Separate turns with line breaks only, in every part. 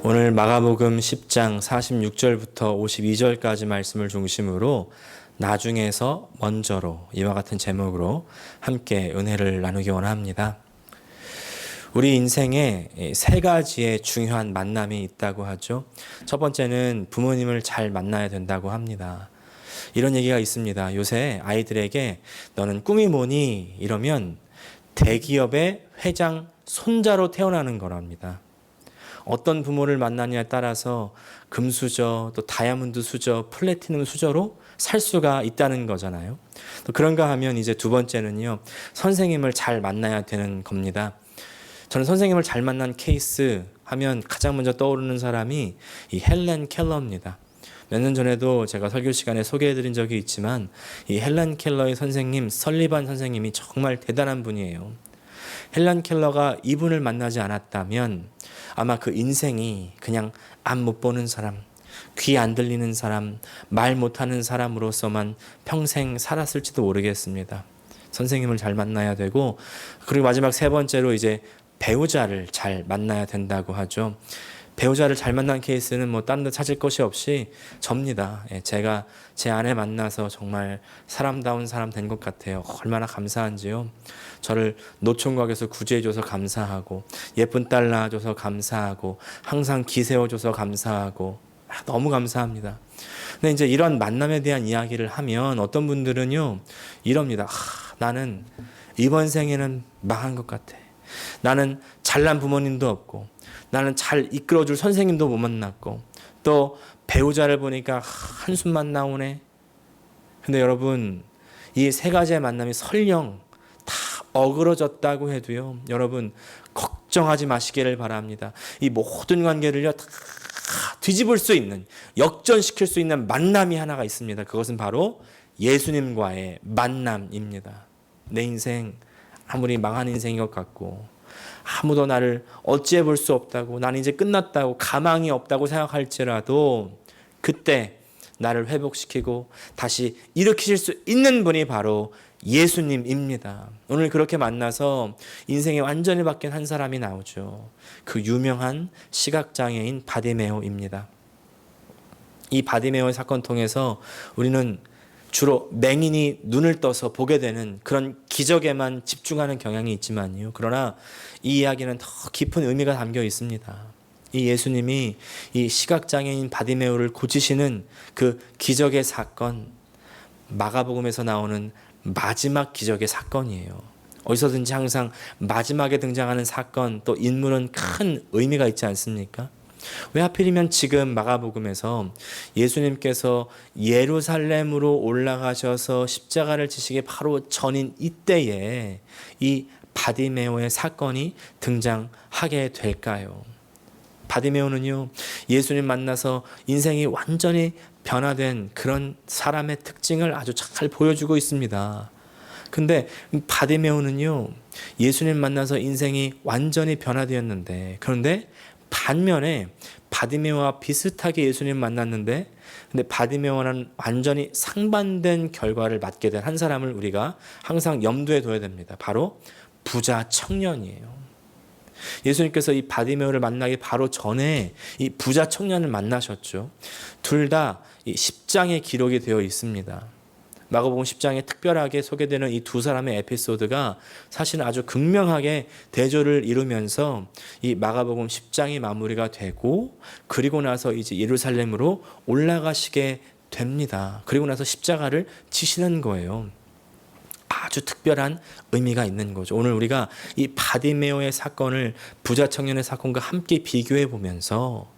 오늘 마가복음 10장 46절부터 52절까지 말씀을 중심으로 나중에서 먼저로 이와 같은 제목으로 함께 은혜를 나누기 원합니다. 우리 인생에 세 가지의 중요한 만남이 있다고 하죠. 첫 번째는 부모님을 잘 만나야 된다고 합니다. 이런 얘기가 있습니다. 요새 아이들에게 너는 꿈이 뭐니? 이러면 대기업의 회장 손자로 태어나는 거랍니다. 어떤 부모를 만나냐에 따라서 금수저, 또 다이아몬드 수저, 플래티넘 수저로 살 수가 있다는 거잖아요. 또 그런가 하면 이제 두 번째는요, 선생님을 잘 만나야 되는 겁니다. 저는 선생님을 잘 만난 케이스 하면 가장 먼저 떠오르는 사람이 이 헬렌 켈러입니다. 몇 년 전에도 제가 설교 시간에 소개해드린 적이 있지만 이 헬렌 켈러의 선생님, 설리반 선생님이 정말 대단한 분이에요. 헬렌 켈러가 이분을 만나지 않았다면 아마 그 인생이 그냥 앞 못 보는 사람, 귀 안 들리는 사람, 말 못하는 사람으로서만 평생 살았을지도 모르겠습니다. 선생님을 잘 만나야 되고, 그리고 마지막 세 번째로 이제 배우자를 잘 만나야 된다고 하죠. 배우자를 잘 만난 케이스는 뭐 다른 데 찾을 것이 없이 접니다. 제가 제 아내 만나서 정말 사람다운 사람 된 것 같아요. 얼마나 감사한지요. 저를 노총각에서 구제해줘서 감사하고, 예쁜 딸 낳아줘서 감사하고, 항상 기세워줘서 감사하고, 너무 감사합니다. 근데 이제 이런 만남에 대한 이야기를 하면 어떤 분들은요, 이럽니다. 나는 이번 생에는 망한 것 같아. 나는 잘난 부모님도 없고, 나는 잘 이끌어줄 선생님도 못 만났고, 또 배우자를 보니까 한숨만 나오네. 근데 여러분, 이 세 가지의 만남이 설령 다 어그러졌다고 해도요, 여러분 걱정하지 마시기를 바랍니다. 이 모든 관계를요 다 뒤집을 수 있는, 역전시킬 수 있는 만남이 하나가 있습니다. 그것은 바로 예수님과의 만남입니다. 내 인생 아무리 망한 인생인 것 같고, 아무도 나를 어찌해 볼 수 없다고, 나는 이제 끝났다고, 가망이 없다고 생각할지라도 그때 나를 회복시키고 다시 일으키실 수 있는 분이 바로 예수님입니다. 오늘 그렇게 만나서 인생이 완전히 바뀐 한 사람이 나오죠. 그 유명한 시각장애인 바디메오입니다. 이 바디메오의 사건 통해서 우리는 주로 맹인이 눈을 떠서 보게 되는 그런 기적에만 집중하는 경향이 있지만요. 그러나 이 이야기는 더 깊은 의미가 담겨 있습니다. 이 예수님이 이 시각장애인 바디메오를 고치시는 그 기적의 사건, 마가복음에서 나오는 마지막 기적의 사건이에요. 어디서든지 항상 마지막에 등장하는 사건, 또 인물은 큰 의미가 있지 않습니까? 왜 하필이면 지금 마가복음에서 예수님께서 예루살렘으로 올라가셔서 십자가를 지시기 바로 전인 이때에 이 바디메오의 사건이 등장하게 될까요? 바디메오는요, 예수님 만나서 인생이 완전히 변화된 그런 사람의 특징을 아주 잘 보여주고 있습니다. 근데 바디메오는요, 예수님 만나서 인생이 완전히 변화되었는데, 그런데 반면에 바디메오와 비슷하게 예수님 만났는데, 근데 바디메오와는 완전히 상반된 결과를 맞게 된 한 사람을 우리가 항상 염두에 둬야 됩니다. 바로 부자 청년이에요. 예수님께서 이 바디메오를 만나기 바로 전에 이 부자 청년을 만나셨죠. 둘 다 이 10장에 기록이 되어 있습니다. 마가복음 10장에 특별하게 소개되는 이 두 사람의 에피소드가 사실은 아주 극명하게 대조를 이루면서 이 마가복음 10장이 마무리가 되고, 그리고 나서 이제 예루살렘으로 올라가시게 됩니다. 그리고 나서 십자가를 지시는 거예요. 아주 특별한 의미가 있는 거죠. 오늘 우리가 이 바디메오의 사건을 부자 청년의 사건과 함께 비교해 보면서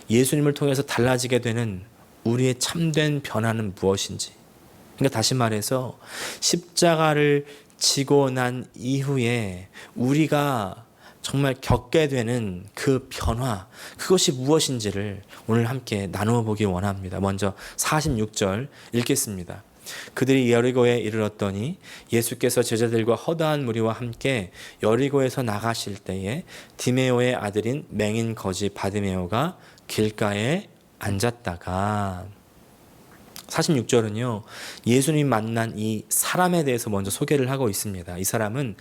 예수님을 통해서 달라지게 되는 우리의 참된 변화는 무엇인지, 그러니까 다시 말해서 십자가를 지고 난 이후에 우리가 정말 겪게 되는 그 변화, 그것이 무엇인지를 오늘 함께 나누어 보기 원합니다. 먼저 46절 읽겠습니다. 그들이 여리고에 이르렀더니 예수께서 제자들과 허다한 무리와 함께 여리고에서 나가실 때에 디메오의 아들인 맹인 거지 바디메오가 길가에 앉았다가, 46절은요, 예수님 만난 이 사람에 대해서 먼저 소개를 하고 있습니다. 이 사람은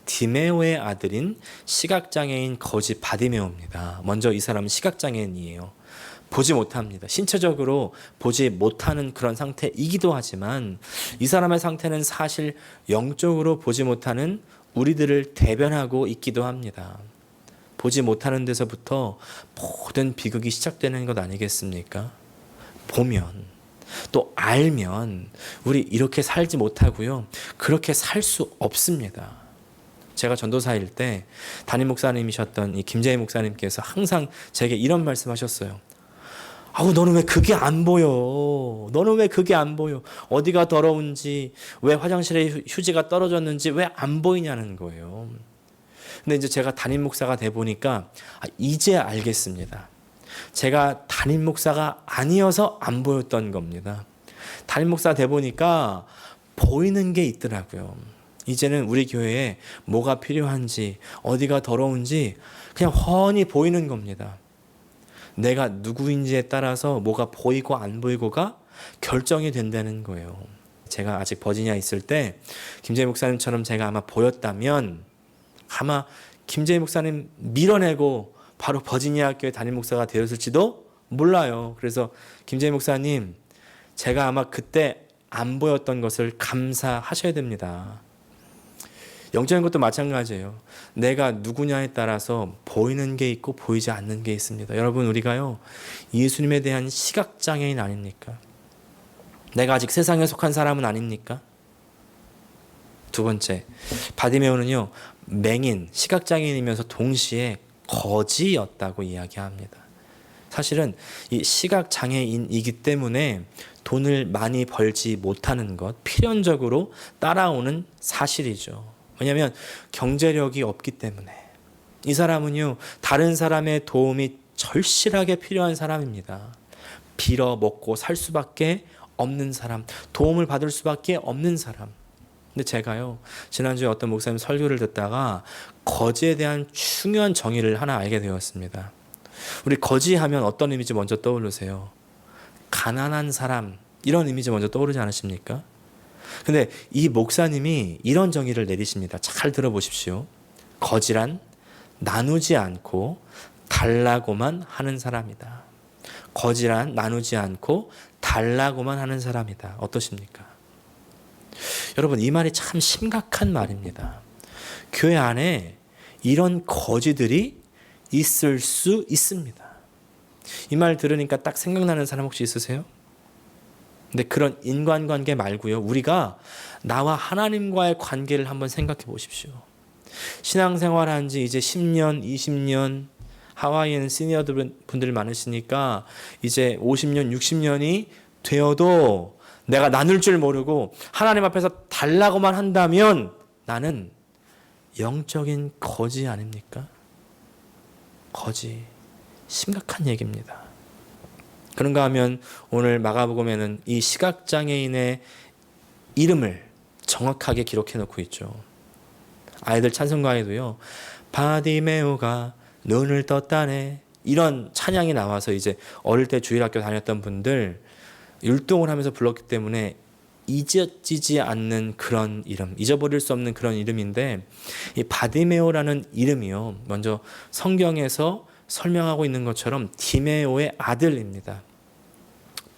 디메오의 아들인 시각장애인 거지 바디메오입니다. 먼저 이 사람은 시각장애인이에요. 보지 못합니다. 신체적으로 보지 못하는 그런 상태이기도 하지만 이 사람의 상태는 사실 영적으로 보지 못하는 우리들을 대변하고 있기도 합니다. 보지 못하는 데서부터 모든 비극이 시작되는 것 아니겠습니까? 보면 또 알면 우리 이렇게 살지 못하고요. 그렇게 살 수 없습니다. 제가 전도사일 때 담임 목사님이셨던 이 김재희 목사님께서 항상 제게 이런 말씀하셨어요. 아우, 너는 왜 그게 안 보여? 너는 왜 그게 안 보여? 어디가 더러운지, 왜 화장실에 휴지가 떨어졌는지 왜 안 보이냐는 거예요. 근데 이제 제가 담임 목사가 돼 보니까 이제 알겠습니다. 제가 담임 목사가 아니어서 안 보였던 겁니다. 담임 목사 돼 보니까 보이는 게 있더라고요. 이제는 우리 교회에 뭐가 필요한지, 어디가 더러운지 그냥 훤히 보이는 겁니다. 내가 누구인지에 따라서 뭐가 보이고 안 보이고가 결정이 된다는 거예요. 제가 아직 버지니아에 있을 때 김재희 목사님처럼 제가 아마 보였다면 아마 김재희 목사님 밀어내고 바로 버지니아 교회 담임 목사가 되었을지도 몰라요. 그래서 김재희 목사님, 제가 아마 그때 안 보였던 것을 감사하셔야 됩니다. 영적인 것도 마찬가지예요. 내가 누구냐에 따라서 보이는 게 있고 보이지 않는 게 있습니다. 여러분, 우리가요, 예수님에 대한 시각장애인 아닙니까? 내가 아직 세상에 속한 사람은 아닙니까? 두 번째, 바디메오는요, 맹인, 시각장애인이면서 동시에 거지였다고 이야기합니다. 사실은 이 시각장애인이기 때문에 돈을 많이 벌지 못하는 것, 필연적으로 따라오는 사실이죠. 왜냐하면 경제력이 없기 때문에. 이 사람은요, 다른 사람의 도움이 절실하게 필요한 사람입니다. 빌어 먹고 살 수밖에 없는 사람, 도움을 받을 수밖에 없는 사람. 근데 제가요, 지난주에 어떤 목사님 설교를 듣다가 거지에 대한 중요한 정의를 하나 알게 되었습니다. 우리 거지 하면 어떤 이미지 먼저 떠오르세요? 가난한 사람, 이런 이미지 먼저 떠오르지 않으십니까? 근데 이 목사님이 이런 정의를 내리십니다. 잘 들어보십시오. 거지란 나누지 않고 달라고만 하는 사람이다. 거지란 나누지 않고 달라고만 하는 사람이다. 어떠십니까? 여러분, 이 말이 참 심각한 말입니다. 교회 안에 이런 거지들이 있을 수 있습니다. 이 말 들으니까 딱 생각나는 사람 혹시 있으세요? 근데 그런 인간관계 말고요, 우리가 나와 하나님과의 관계를 한번 생각해 보십시오. 신앙생활한 지 이제 10년, 20년, 하와이엔 시니어 분들 많으시니까 이제 50년, 60년이 되어도 내가 나눌 줄 모르고 하나님 앞에서 달라고만 한다면 나는 영적인 거지 아닙니까? 거지. 심각한 얘기입니다. 그런가 하면 오늘 마가복음에는 이 시각장애인의 이름을 정확하게 기록해 놓고 있죠. 아이들 찬송가에도요, 바디메오가 눈을 떴다네, 이런 찬양이 나와서 이제 어릴 때 주일학교 다녔던 분들 율동을 하면서 불렀기 때문에 잊어지지 않는 그런 이름, 잊어버릴 수 없는 그런 이름인데, 이 바디메오라는 이름이요, 먼저 성경에서 설명하고 있는 것처럼 디메오의 아들입니다.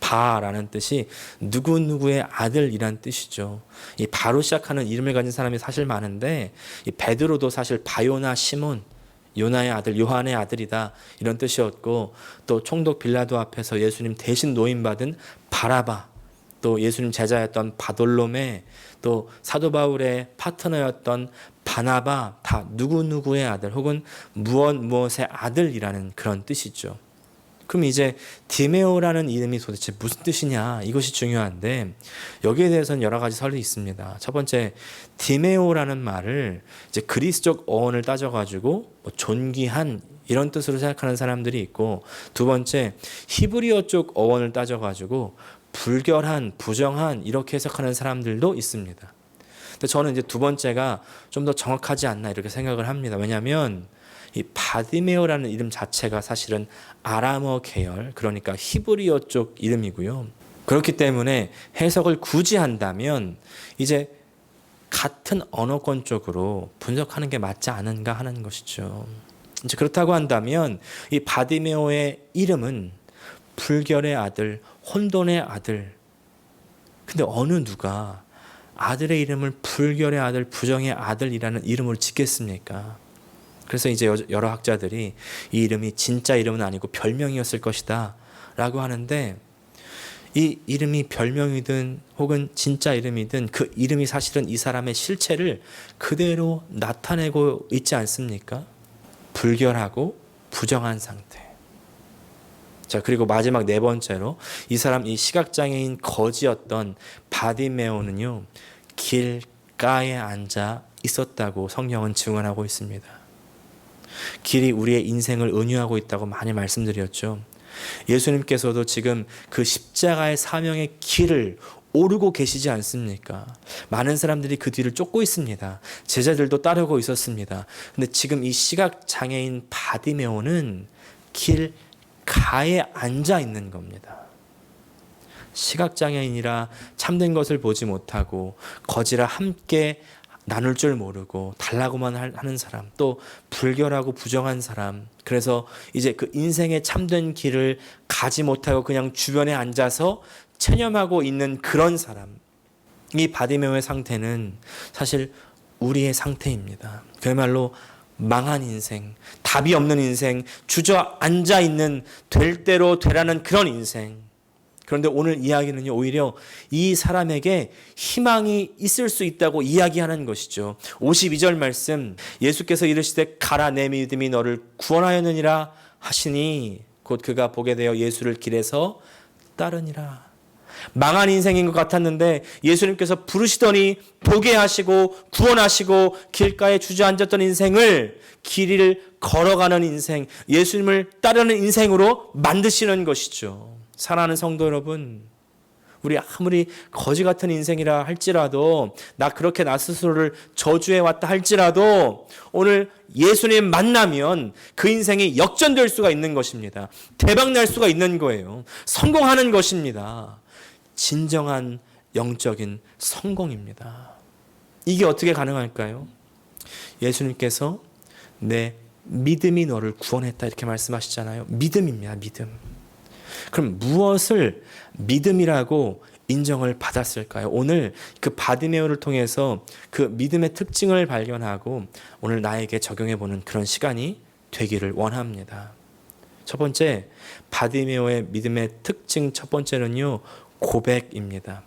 바라는 뜻이 누구누구의 아들이란 뜻이죠. 이 바로 시작하는 이름을 가진 사람이 사실 많은데, 이 베드로도 사실 바요나 시몬, 요나의 아들, 요한의 아들이다, 이런 뜻이었고, 또 총독 빌라도 앞에서 예수님 대신 노임받은 바라바, 또 예수님 제자였던 바돌로메, 또 사도 바울의 파트너였던 바나바, 다 누구누구의 아들 혹은 무엇의 아들이라는 그런 뜻이죠. 그럼 이제 디메오라는 이름이 도대체 무슨 뜻이냐, 이것이 중요한데 여기에 대해서는 여러 가지 설이 있습니다. 첫 번째, 디메오라는 말을 이제 그리스적 어원을 따져가지고 존귀한 이런 뜻으로 생각하는 사람들이 있고, 두 번째, 히브리어 쪽 어원을 따져가지고 불결한, 부정한 이렇게 해석하는 사람들도 있습니다. 근데 저는 이제 두 번째가 좀 더 정확하지 않나 이렇게 생각을 합니다. 왜냐하면 이 바디메오라는 이름 자체가 사실은 아람어 계열, 그러니까 히브리어 쪽 이름이고요. 그렇기 때문에 해석을 굳이 한다면 이제 같은 언어권적으로 분석하는 게 맞지 않은가 하는 것이죠. 이제 그렇다고 한다면 이 바디메오의 이름은 불결의 아들, 혼돈의 아들. 근데 어느 누가 아들의 이름을 불결의 아들, 부정의 아들이라는 이름으로 짓겠습니까? 그래서 이제 여러 학자들이 이 이름이 진짜 이름은 아니고 별명이었을 것이다 라고 하는데, 이 이름이 별명이든 혹은 진짜 이름이든 그 이름이 사실은 이 사람의 실체를 그대로 나타내고 있지 않습니까? 불결하고 부정한 상태. 자, 그리고 마지막 네 번째로 이 사람, 이 시각장애인 거지였던 바디메오는요, 길가에 앉아 있었다고 성경은 증언하고 있습니다. 길이 우리의 인생을 은유하고 있다고 많이 말씀드렸죠. 예수님께서도 지금 그 십자가의 사명의 길을 오르고 계시지 않습니까? 많은 사람들이 그 뒤를 쫓고 있습니다. 제자들도 따르고 있었습니다. 근데 지금 이 시각장애인 바디메오는 길가에 앉아 있는 겁니다. 시각장애인이라 참된 것을 보지 못하고 거지라 함께 나눌 줄 모르고 달라고만 하는 사람, 또 불결하고 부정한 사람, 그래서 이제 그 인생의 참된 길을 가지 못하고 그냥 주변에 앉아서 체념하고 있는 그런 사람, 이 바디메오의 상태는 사실 우리의 상태입니다. 그야말로 망한 인생, 답이 없는 인생, 주저앉아 있는 될 대로 되라는 그런 인생. 그런데 오늘 이야기는요, 오히려 이 사람에게 희망이 있을 수 있다고 이야기하는 것이죠. 52절 말씀, 예수께서 이르시되 가라, 내 믿음이 너를 구원하였느니라 하시니 곧 그가 보게 되어 예수를 길에서 따르니라. 망한 인생인 것 같았는데 예수님께서 부르시더니 보게 하시고 구원하시고 길가에 주저앉았던 인생을 길을 걸어가는 인생, 예수님을 따르는 인생으로 만드시는 것이죠. 사랑하는 성도 여러분, 우리 아무리 거지 같은 인생이라 할지라도, 나 그렇게 나 스스로를 저주해 왔다 할지라도 오늘 예수님 만나면 그 인생이 역전될 수가 있는 것입니다. 대박 날 수가 있는 거예요. 성공하는 것입니다. 진정한 영적인 성공입니다. 이게 어떻게 가능할까요? 예수님께서 내 믿음이 너를 구원했다 이렇게 말씀하시잖아요. 믿음입니다. 믿음. 그럼 무엇을 믿음이라고 인정을 받았을까요? 오늘 그 바디메오를 통해서 그 믿음의 특징을 발견하고 오늘 나에게 적용해보는 그런 시간이 되기를 원합니다. 첫 번째, 바디메오의 믿음의 특징 첫 번째는요, 고백입니다.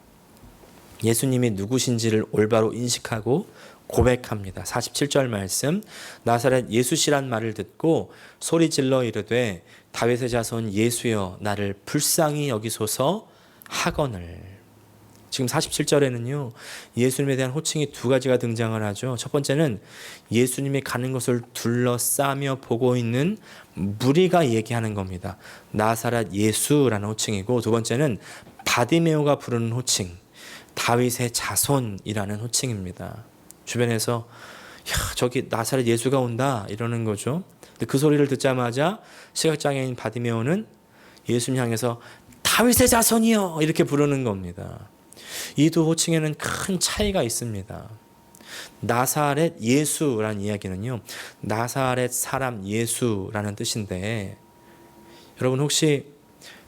예수님이 누구신지를 올바로 인식하고 고백합니다. 47절 말씀, 나사렛 예수시란 말을 듣고 소리질러 이르되 다윗의 자손 예수여 나를 불쌍히 여기소서 하거늘. 지금 47절에는요, 예수님에 대한 호칭이 두 가지가 등장을 하죠. 첫 번째는 예수님이 가는 것을 둘러싸며 보고 있는 무리가 얘기하는 겁니다. 나사렛 예수라는 호칭이고, 두 번째는 바디메오가 부르는 호칭, 다윗의 자손이라는 호칭입니다. 주변에서 야, 저기 나사렛 예수가 온다 이러는 거죠. 근데 그 소리를 듣자마자 시각장애인 바디메오는 예수님 향해서 다윗의 자손이요 이렇게 부르는 겁니다. 이 두 호칭에는 큰 차이가 있습니다. 나사렛 예수라는 이야기는요, 나사렛 사람 예수라는 뜻인데, 여러분 혹시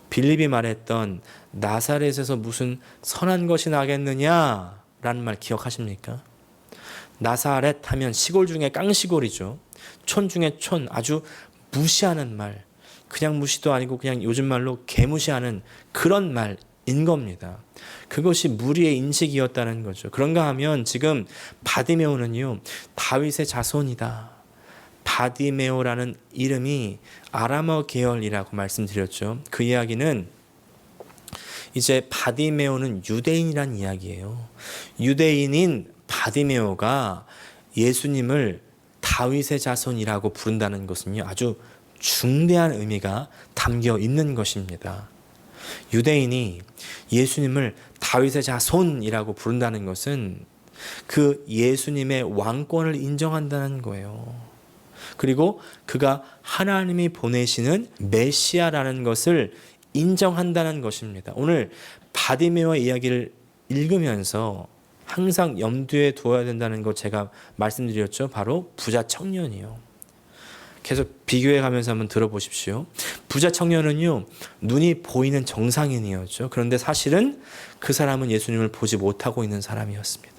빌립이 말했던 나사렛에서 무슨 선한 것이 나겠느냐라는 말 기억하십니까? 나사렛 하면 시골 중에 깡시골이죠. 촌 중에 촌, 아주 무시하는 말, 그냥 무시도 아니고 그냥 요즘 말로 개무시하는 그런 말인 겁니다. 그것이 무리의 인식이었다는 거죠. 그런가 하면 지금 바디메오는요, 다윗의 자손이다. 바디메오라는 이름이 아람어 계열이라고 말씀드렸죠. 그 이야기는 이제 바디메오는 유대인이란 이야기예요. 유대인인 바디메오가 예수님을 다윗의 자손이라고 부른다는 것은요, 아주 중대한 의미가 담겨 있는 것입니다. 유대인이 예수님을 다윗의 자손이라고 부른다는 것은 그 예수님의 왕권을 인정한다는 거예요. 그리고 그가 하나님이 보내시는 메시아라는 것을 인정한다는 것입니다. 오늘 바디메오의 이야기를 읽으면서 항상 염두에 두어야 된다는 거 제가 말씀드렸죠. 바로 부자 청년이요. 계속 비교해 가면서 한번 들어보십시오. 부자 청년은요, 눈이 보이는 정상인이었죠. 그런데 사실은 그 사람은 예수님을 보지 못하고 있는 사람이었습니다.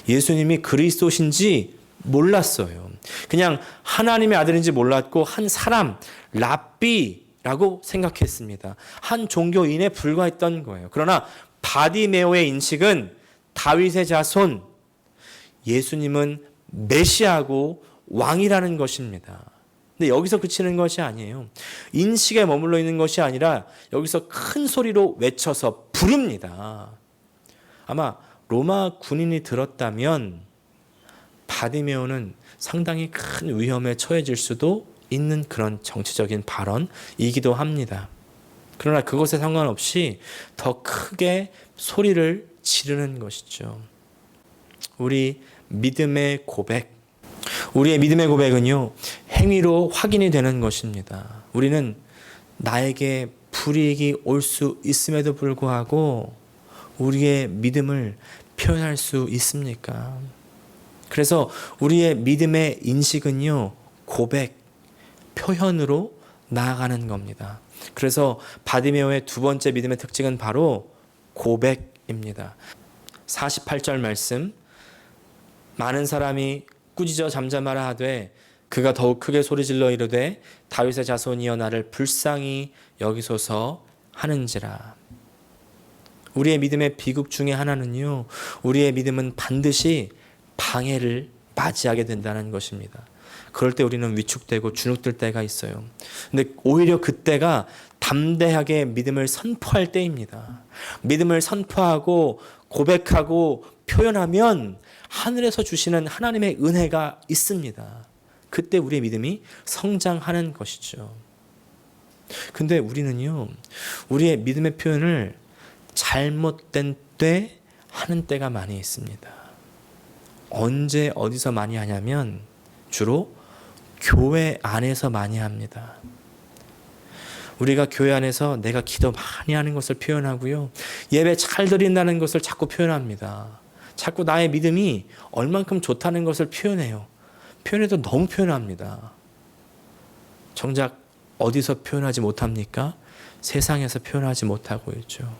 예수님이 그리스도신지 몰랐어요. 그냥 하나님의 아들인지 몰랐고 한 사람, 랍비라고 생각했습니다. 한 종교인에 불과했던 거예요. 그러나 바디메오의 인식은 다윗의 자손, 예수님은 메시아고 왕이라는 것입니다. 근데 여기서 그치는 것이 아니에요. 인식에 머물러 있는 것이 아니라 여기서 큰 소리로 외쳐서 부릅니다. 아마 로마 군인이 들었다면 바디메오는 상당히 큰 위험에 처해질 수도 있는 그런 정치적인 발언이기도 합니다. 그러나 그것에 상관없이 더 크게 소리를 지르는 것이죠. 우리의 믿음의 고백은요, 행위로 확인이 되는 것입니다. 우리는 나에게 불이익이 올 수 있음에도 불구하고 우리의 믿음을 표현할 수 있습니까? 그래서 우리의 믿음의 인식은요, 고백, 표현으로 나아가는 겁니다. 그래서 바디메오의 두 번째 믿음의 특징은 바로 고백입니다. 48절 말씀, 많은 사람이 꾸짖어 잠잠하라 하되 그가 더욱 크게 소리질러 이르되 다윗의 자손이여 나를 불쌍히 여기소서 하는지라. 우리의 믿음의 비극 중에 하나는요, 우리의 믿음은 반드시 방해를 맞이하게 된다는 것입니다. 그럴 때 우리는 위축되고 주눅들 때가 있어요. 근데 오히려 그때가 담대하게 믿음을 선포할 때입니다. 믿음을 선포하고 고백하고 표현하면 하늘에서 주시는 하나님의 은혜가 있습니다. 그때 우리의 믿음이 성장하는 것이죠. 근데 우리는요, 우리의 믿음의 표현을 잘못된 때 하는 때가 많이 있습니다. 언제 어디서 많이 하냐면 주로 교회 안에서 많이 합니다. 우리가 교회 안에서 내가 기도 많이 하는 것을 표현하고요, 예배 잘 드린다는 것을 자꾸 표현합니다. 자꾸 나의 믿음이 얼만큼 좋다는 것을 표현해요. 표현해도 너무 표현합니다. 정작 어디서 표현하지 못합니까? 세상에서 표현하지 못하고 있죠.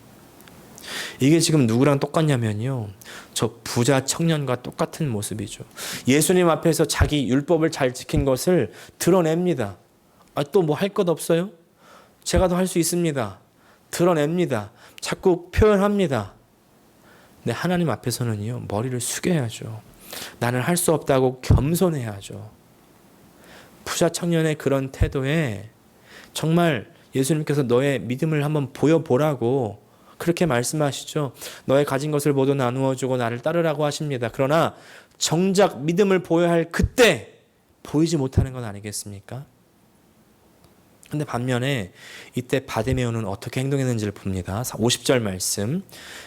이게 지금 누구랑 똑같냐면요, 저 부자 청년과 똑같은 모습이죠. 예수님 앞에서 자기 율법을 잘 지킨 것을 드러냅니다. 또 뭐 할 것 없어요? 제가 더 할 수 있습니다. 드러냅니다. 자꾸 표현합니다. 근데 하나님 앞에서는요, 머리를 숙여야죠. 나는 할 수 없다고 겸손해야죠. 부자 청년의 그런 태도에 정말 예수님께서 너의 믿음을 한번 보여보라고 그렇게 말씀하시죠. 너의 가진 것을 모두 나누어 주고 나를 따르라고 하십니다. 그러나 정작 믿음을 보여야 할 그때 보이지 못하는 건 아니겠습니까? 근데 반면에 이때 바디메오는 어떻게 행동했는지를 봅니다. 50절 말씀,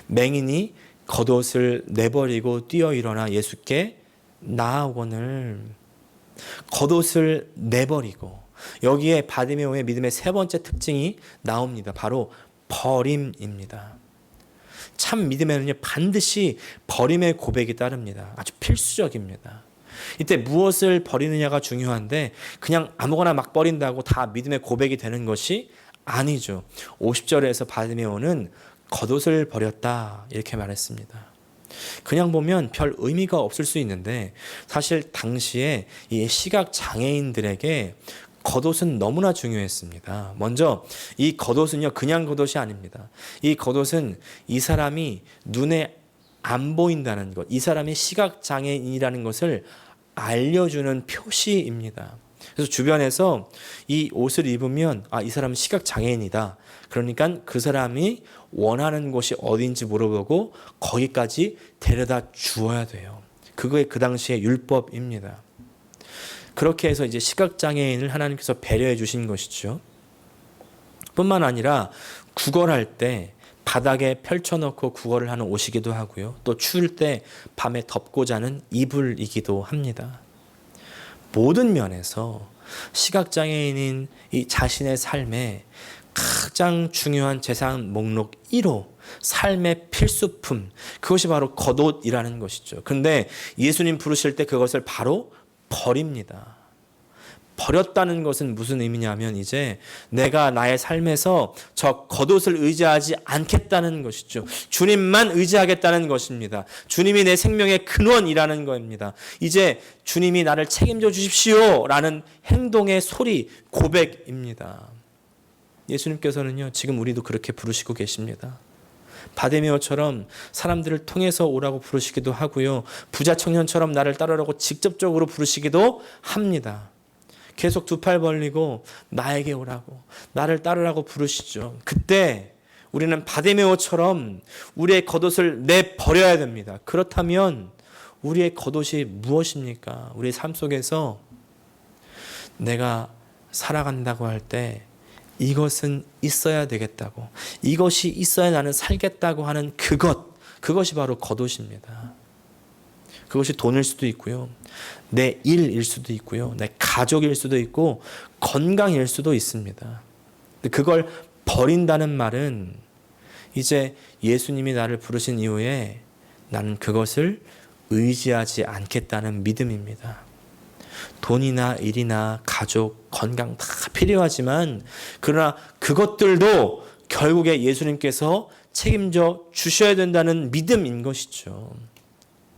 맹인이 겉옷을 내버리고 뛰어 일어나 예수께 나아오거늘. 겉옷을 내버리고, 여기에 바디메오의 믿음의 세 번째 특징이 나옵니다. 바로 버림입니다. 참 믿음에는요, 반드시 버림의 고백이 따릅니다. 아주 필수적입니다. 이때 무엇을 버리느냐가 중요한데 그냥 아무거나 막 버린다고 다 믿음의 고백이 되는 것이 아니죠. 50절에서 바디메오는 겉옷을 버렸다 이렇게 말했습니다. 그냥 보면 별 의미가 없을 수 있는데 사실 당시에 이 시각 장애인들에게 겉옷은 너무나 중요했습니다. 먼저 이 겉옷은요, 그냥 겉옷이 아닙니다. 이 겉옷은 이 사람이 눈에 안 보인다는 것, 이 사람이 시각 장애인이라는 것을 알려주는 표시입니다. 그래서 주변에서 이 옷을 입으면 이 사람은 시각 장애인이다. 그러니까 그 사람이 원하는 곳이 어디인지 물어보고 거기까지 데려다 주어야 돼요. 그거에 그 당시의 율법입니다. 그렇게 해서 이제 시각장애인을 하나님께서 배려해 주신 것이죠. 뿐만 아니라 구걸할 때 바닥에 펼쳐놓고 구걸을 하는 옷이기도 하고요. 또 추울 때 밤에 덮고 자는 이불이기도 합니다. 모든 면에서 시각장애인인 이 자신의 삶에 가장 중요한 재산 목록 1호, 삶의 필수품, 그것이 바로 겉옷이라는 것이죠. 그런데 예수님 부르실 때 그것을 바로 버립니다. 버렸다는 것은 무슨 의미냐면 이제 내가 나의 삶에서 저 겉옷을 의지하지 않겠다는 것이죠. 주님만 의지하겠다는 것입니다. 주님이 내 생명의 근원이라는 겁니다. 이제 주님이 나를 책임져 주십시오 라는 행동의 소리, 고백입니다. 예수님께서는요, 지금 우리도 그렇게 부르시고 계십니다. 바데메오처럼 사람들을 통해서 오라고 부르시기도 하고요, 부자 청년처럼 나를 따르라고 직접적으로 부르시기도 합니다. 계속 두 팔 벌리고 나에게 오라고, 나를 따르라고 부르시죠. 그때 우리는 바데메오처럼 우리의 겉옷을 내버려야 됩니다. 그렇다면 우리의 겉옷이 무엇입니까? 우리의 삶 속에서 내가 살아간다고 할 때 이것은 있어야 되겠다고, 이것이 있어야 나는 살겠다고 하는 그것이 바로 겉옷입니다. 그것이 돈일 수도 있고요, 내 일일 수도 있고요, 내 가족일 수도 있고 건강일 수도 있습니다. 그걸 버린다는 말은 이제 예수님이 나를 부르신 이후에 나는 그것을 의지하지 않겠다는 믿음입니다. 돈이나 일이나 가족, 건강 다 필요하지만 그러나 그것들도 결국에 예수님께서 책임져 주셔야 된다는 믿음인 것이죠.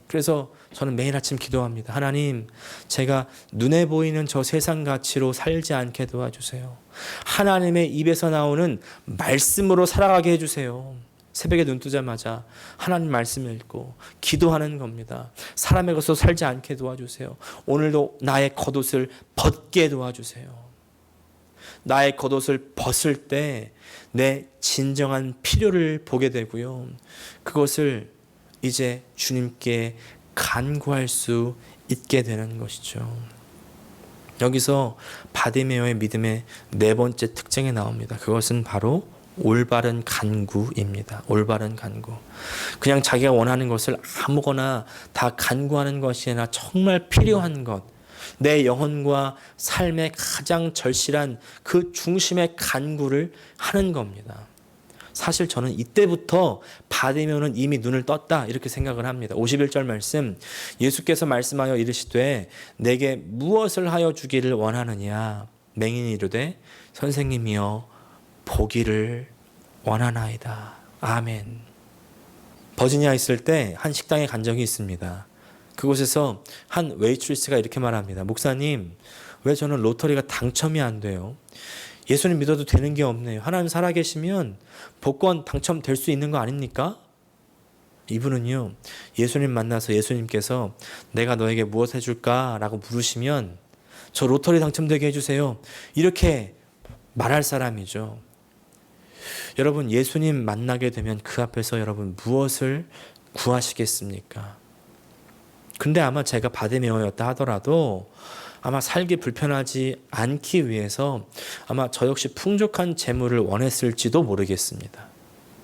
그래서 저는 매일 아침 기도합니다. 하나님, 제가 눈에 보이는 저 세상 가치로 살지 않게 도와주세요. 하나님의 입에서 나오는 말씀으로 살아가게 해주세요. 새벽에 눈 뜨자마자 하나님 말씀을 읽고 기도하는 겁니다. 사람의 것으로 살지 않게 도와주세요. 오늘도 나의 겉옷을 벗게 도와주세요. 나의 겉옷을 벗을 때 내 진정한 필요를 보게 되고요, 그것을 이제 주님께 간구할 수 있게 되는 것이죠. 여기서 바디메오의 믿음의 네 번째 특징이 나옵니다. 그것은 바로 올바른 간구입니다. 올바른 간구. 그냥 자기가 원하는 것을 아무거나 다 간구하는 것이 아니라 정말 필요한 것, 내 영혼과 삶의 가장 절실한 그 중심의 간구를 하는 겁니다. 사실 저는 이때부터 바디메오는 이미 눈을 떴다 이렇게 생각을 합니다. 51절 말씀, 예수께서 말씀하여 이르시되 내게 무엇을 하여 주기를 원하느냐. 맹인이 이르되 선생님이여 보기를 원하나이다. 아멘. 버지니아에 있을 때 한 식당에 간 적이 있습니다. 그곳에서 한 웨이트리스가 이렇게 말합니다. 목사님, 왜 저는 로터리가 당첨이 안 돼요? 예수님 믿어도 되는 게 없네요. 하나님 살아계시면 복권 당첨될 수 있는 거 아닙니까? 이분은요, 예수님 만나서 예수님께서 내가 너에게 무엇 해줄까? 라고 물으시면 저 로터리 당첨되게 해주세요, 이렇게 말할 사람이죠. 여러분, 예수님 만나게 되면 그 앞에서 여러분 무엇을 구하시겠습니까? 근데 아마 제가 바디메오였다 하더라도 아마 살기 불편하지 않기 위해서 아마 저 역시 풍족한 재물을 원했을지도 모르겠습니다.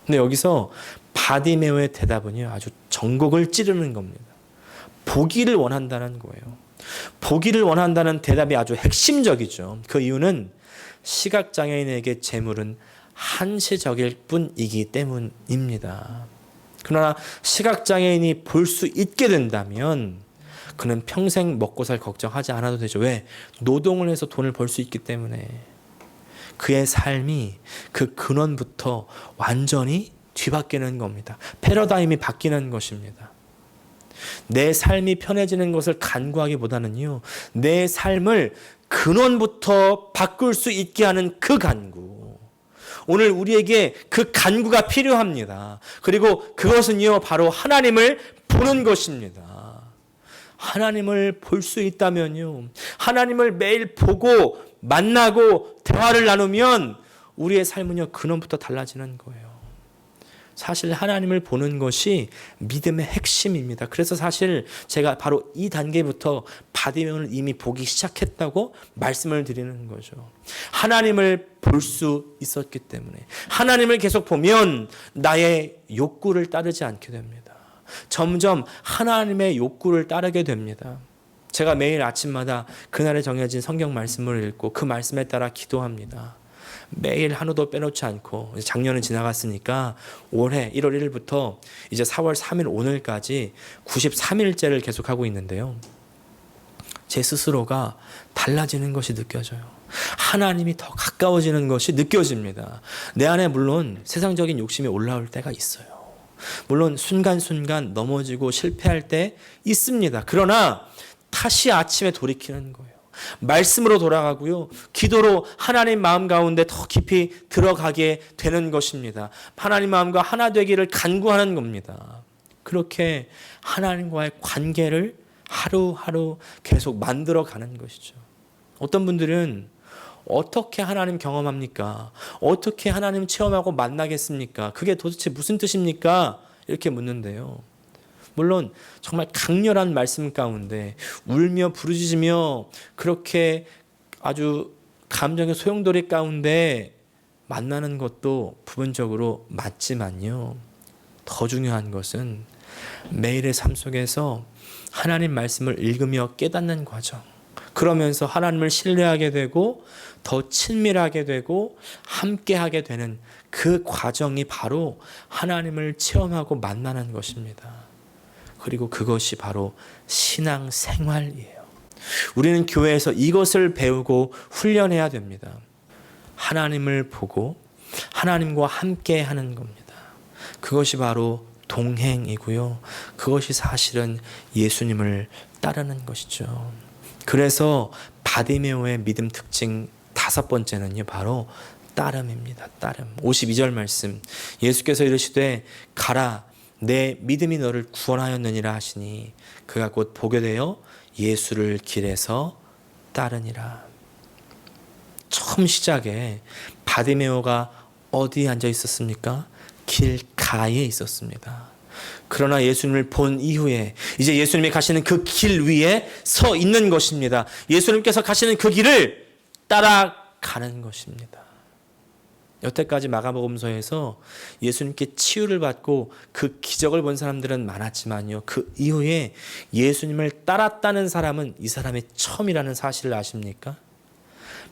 근데 여기서 바디메오의 대답은요, 아주 전곡을 찌르는 겁니다. 보기를 원한다는 거예요. 보기를 원한다는 대답이 아주 핵심적이죠. 그 이유는 시각장애인에게 재물은 한시적일 뿐이기 때문입니다. 그러나 시각장애인이 볼 수 있게 된다면 그는 평생 먹고 살 걱정하지 않아도 되죠. 왜? 노동을 해서 돈을 벌 수 있기 때문에. 그의 삶이 그 근원부터 완전히 뒤바뀌는 겁니다. 패러다임이 바뀌는 것입니다. 내 삶이 편해지는 것을 간구하기보다는요, 내 삶을 근원부터 바꿀 수 있게 하는 그 간구. 오늘 우리에게 그 간구가 필요합니다. 그리고 그것은요, 바로 하나님을 보는 것입니다. 하나님을 볼 수 있다면요, 하나님을 매일 보고 만나고 대화를 나누면 우리의 삶은요, 근원부터 달라지는 거예요. 사실 하나님을 보는 것이 믿음의 핵심입니다. 그래서 사실 제가 바로 이 단계부터 바디메오는 이미 보기 시작했다고 말씀을 드리는 거죠. 하나님을 볼 수 있었기 때문에. 하나님을 계속 보면 나의 욕구를 따르지 않게 됩니다. 점점 하나님의 욕구를 따르게 됩니다. 제가 매일 아침마다 그날에 정해진 성경 말씀을 읽고 그 말씀에 따라 기도합니다. 매일 한우도 빼놓지 않고 작년은 지나갔으니까 올해 1월 1일부터 이제 4월 3일 오늘까지 93일째를 계속하고 있는데요. 제 스스로가 달라지는 것이 느껴져요. 하나님이 더 가까워지는 것이 느껴집니다. 내 안에 물론 세상적인 욕심이 올라올 때가 있어요. 물론 순간순간 넘어지고 실패할 때 있습니다. 그러나 다시 아침에 돌이키는 거예요. 말씀으로 돌아가고요. 기도로 하나님 마음 가운데 더 깊이 들어가게 되는 것입니다. 하나님 마음과 하나 되기를 간구하는 겁니다. 그렇게 하나님과의 관계를 하루하루 계속 만들어가는 것이죠. 어떤 분들은 어떻게 하나님 경험합니까? 어떻게 하나님 체험하고 만나겠습니까? 그게 도대체 무슨 뜻입니까? 이렇게 묻는데요. 물론 정말 강렬한 말씀 가운데 울며 부르짖으며 그렇게 아주 감정의 소용돌이 가운데 만나는 것도 부분적으로 맞지만요. 더 중요한 것은 매일의 삶 속에서 하나님 말씀을 읽으며 깨닫는 과정. 그러면서 하나님을 신뢰하게 되고 더 친밀하게 되고 함께하게 되는 그 과정이 바로 하나님을 체험하고 만나는 것입니다. 그리고 그것이 바로 신앙 생활이에요. 우리는 교회에서 이것을 배우고 훈련해야 됩니다. 하나님을 보고 하나님과 함께하는 겁니다. 그것이 바로 동행이고요. 그것이 사실은 예수님을 따르는 것이죠. 그래서 바디메오의 믿음 특징 5번째는요. 바로 따름입니다. 따름. 52절 말씀. 예수께서 이르시되 가라 내 믿음이 너를 구원하였느니라 하시니 그가 곧 보게 되어 예수를 길에서 따르니라. 처음 시작에 바디메오가 어디에 앉아 있었습니까? 길가에 있었습니다. 그러나 예수님을 본 이후에 이제 예수님이 가시는 그 길 위에 서 있는 것입니다. 예수님께서 가시는 그 길을 따라가는 것입니다. 여태까지 마가복음서에서 예수님께 치유를 받고 그 기적을 본 사람들은 많았지만요. 그 이후에 예수님을 따랐다는 사람은 이 사람이 처음이라는 사실을 아십니까?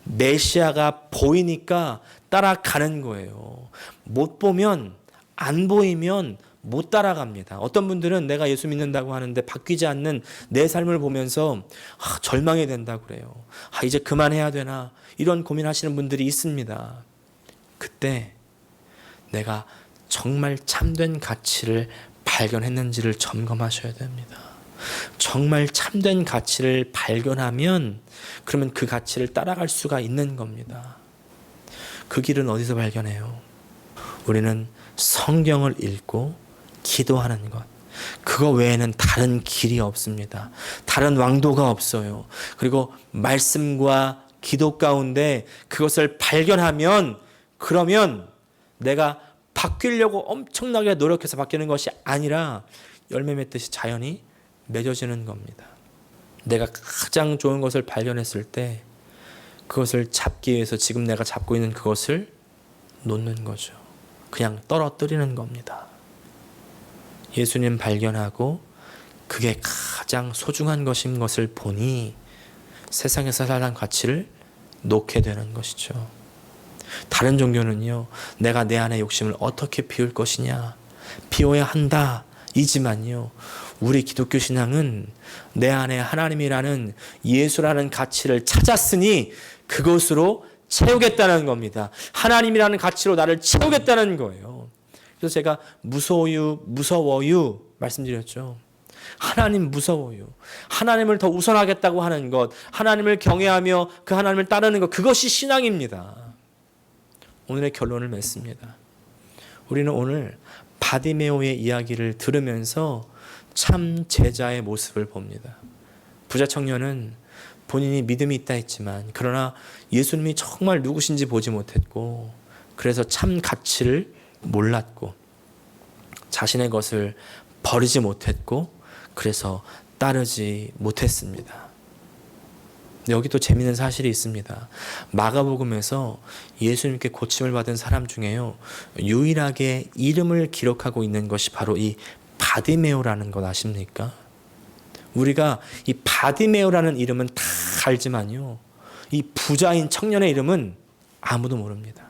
메시아가 보이니까 따라가는 거예요. 못 보면 안 보이면 못 따라갑니다. 어떤 분들은 내가 예수 믿는다고 하는데 바뀌지 않는 내 삶을 보면서 절망이 된다고 그래요. 이제 그만해야 되나 이런 고민하시는 분들이 있습니다. 그때 내가 정말 참된 가치를 발견했는지를 점검하셔야 됩니다. 정말 참된 가치를 발견하면 그러면 그 가치를 따라갈 수가 있는 겁니다. 그 길은 어디서 발견해요? 우리는 성경을 읽고 기도하는 것. 그거 외에는 다른 길이 없습니다. 다른 왕도가 없어요. 그리고 말씀과 기도 가운데 그것을 발견하면 그러면 내가 바뀌려고 엄청나게 노력해서 바뀌는 것이 아니라 열매 맺듯이 자연히 맺어지는 겁니다. 내가 가장 좋은 것을 발견했을 때 그것을 잡기 위해서 지금 내가 잡고 있는 그것을 놓는 거죠. 그냥 떨어뜨리는 겁니다. 예수님 발견하고 그게 가장 소중한 것인 것을 보니 세상에서 살아난 가치를 놓게 되는 것이죠. 다른 종교는요, 내가 내 안의 욕심을 어떻게 비울 것이냐, 비워야 한다 이지만요, 우리 기독교 신앙은 내 안에 하나님이라는 예수라는 가치를 찾았으니 그것으로 채우겠다는 겁니다. 하나님이라는 가치로 나를 채우겠다는 거예요. 그래서 제가 무서워요 말씀드렸죠. 하나님 무서워요. 하나님을 더 우선하겠다고 하는 것, 하나님을 경외하며 그 하나님을 따르는 것, 그것이 신앙입니다. 오늘의 결론을 맺습니다. 우리는 오늘 바디메오의 이야기를 들으면서 참 제자의 모습을 봅니다. 부자 청년은 본인이 믿음이 있다 했지만 그러나 예수님이 정말 누구신지 보지 못했고 그래서 참 가치를 몰랐고 자신의 것을 버리지 못했고 그래서 따르지 못했습니다. 여기도 재미있는 사실이 있습니다. 마가복음에서 예수님께 고침을 받은 사람 중에요, 유일하게 이름을 기록하고 있는 것이 바로 이 바디메오라는 것 아십니까? 우리가 이 바디메오라는 이름은 다 알지만요, 이 부자인 청년의 이름은 아무도 모릅니다.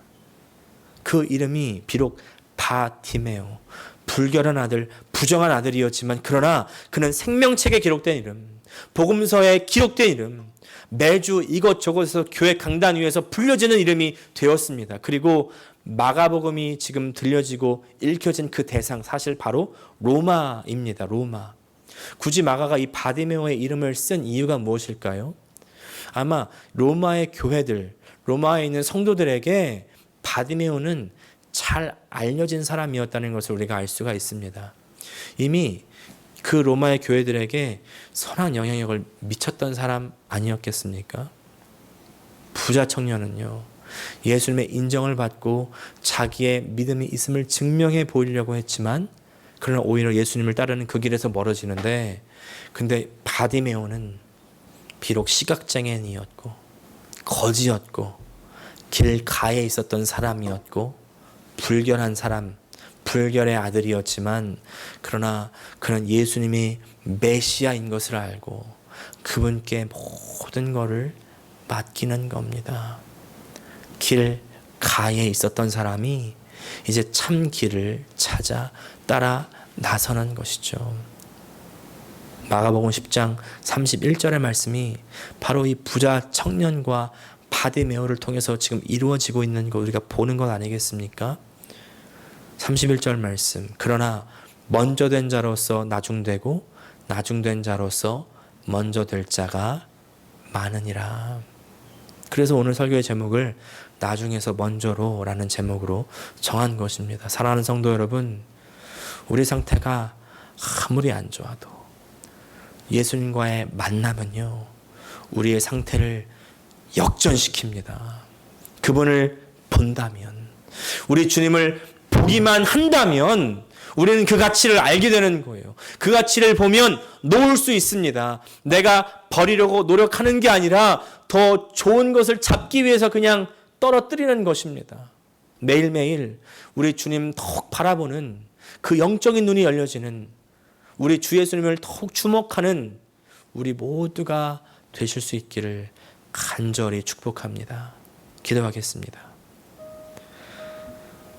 그 이름이 비록 바티메오, 불결한 아들, 부정한 아들이었지만 그러나 그는 생명책에 기록된 이름, 복음서에 기록된 이름, 매주 이것저것에서 교회 강단 위에서 불려지는 이름이 되었습니다. 그리고 마가복음이 지금 들려지고 읽혀진 그 대상, 사실 바로 로마입니다. 로마. 굳이 마가가 이 바디메오의 이름을 쓴 이유가 무엇일까요? 아마 로마의 교회들, 로마에 있는 성도들에게 바디메오는 잘 알려진 사람이었다는 것을 우리가 알 수가 있습니다. 이미 그 로마의 교회들에게 선한 영향력을 미쳤던 사람 아니었겠습니까? 부자 청년은요, 예수님의 인정을 받고 자기의 믿음이 있음을 증명해 보이려고 했지만 그러나 오히려 예수님을 따르는 그 길에서 멀어지는데, 근데 바디메오는 비록 시각장애인이었고 거지였고 길가에 있었던 사람이었고 불결한 사람, 불결의 아들이었지만 그러나 그는 예수님이 메시아인 것을 알고 그분께 모든 것을 맡기는 겁니다. 길가에 있었던 사람이 이제 참 길을 찾아 따라 나서는 것이죠. 마가복음 10장 31절의 말씀이 바로 이 부자 청년과 바디메오를 통해서 지금 이루어지고 있는 거 우리가 보는 것 아니겠습니까? 31절 말씀. 그러나 먼저 된 자로서 나중되고 나중된 자로서 먼저 될 자가 많으니라. 그래서 오늘 설교의 제목을 나중에서 먼저로 라는 제목으로 정한 것입니다. 사랑하는 성도 여러분, 우리 상태가 아무리 안 좋아도 예수님과의 만남은요, 우리의 상태를 역전시킵니다. 그분을 본다면, 우리 주님을 보기만 한다면 우리는 그 가치를 알게 되는 거예요. 그 가치를 보면 놓을 수 있습니다. 내가 버리려고 노력하는 게 아니라 더 좋은 것을 잡기 위해서 그냥 떨어뜨리는 것입니다. 매일매일 우리 주님 더욱 바라보는 그 영적인 눈이 열려지는, 우리 주 예수님을 더욱 주목하는 우리 모두가 되실 수 있기를 간절히 축복합니다. 기도하겠습니다.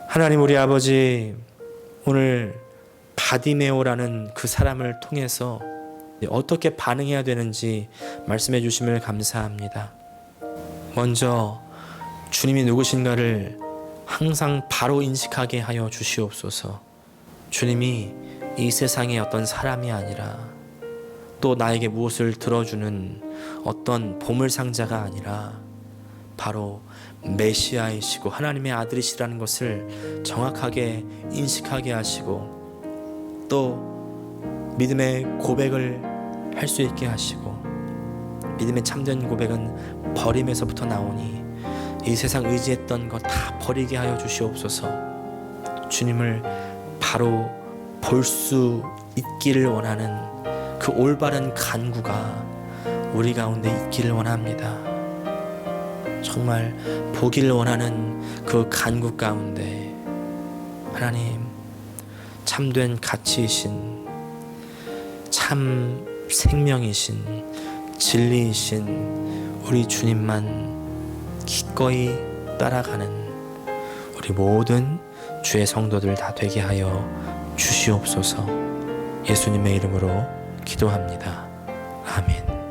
하나님 우리 아버지, 오늘 바디메오라는 그 사람을 통해서 어떻게 반응해야 되는지 말씀해 주심을 감사합니다. 먼저 주님이 누구신가를 항상 바로 인식하게 하여 주시옵소서. 주님이 이 세상의 어떤 사람이 아니라 또 나에게 무엇을 들어주는 어떤 보물상자가 아니라 바로 메시아이시고 하나님의 아들이시라는 것을 정확하게 인식하게 하시고 또 믿음의 고백을 할 수 있게 하시고, 믿음의 참된 고백은 버림에서부터 나오니 이 세상 의지했던 것 다 버리게 하여 주시옵소서. 주님을 바로 볼 수 있기를 원하는 그 올바른 간구가 우리 가운데 있기를 원합니다. 정말 보기를 원하는 그 간구 가운데 하나님, 참된 가치이신, 참 생명이신, 진리이신 우리 주님만 기꺼이 따라가는 우리 모든 주의 성도들 다 되게 하여 주시옵소서. 예수님의 이름으로 기도합니다. 아멘.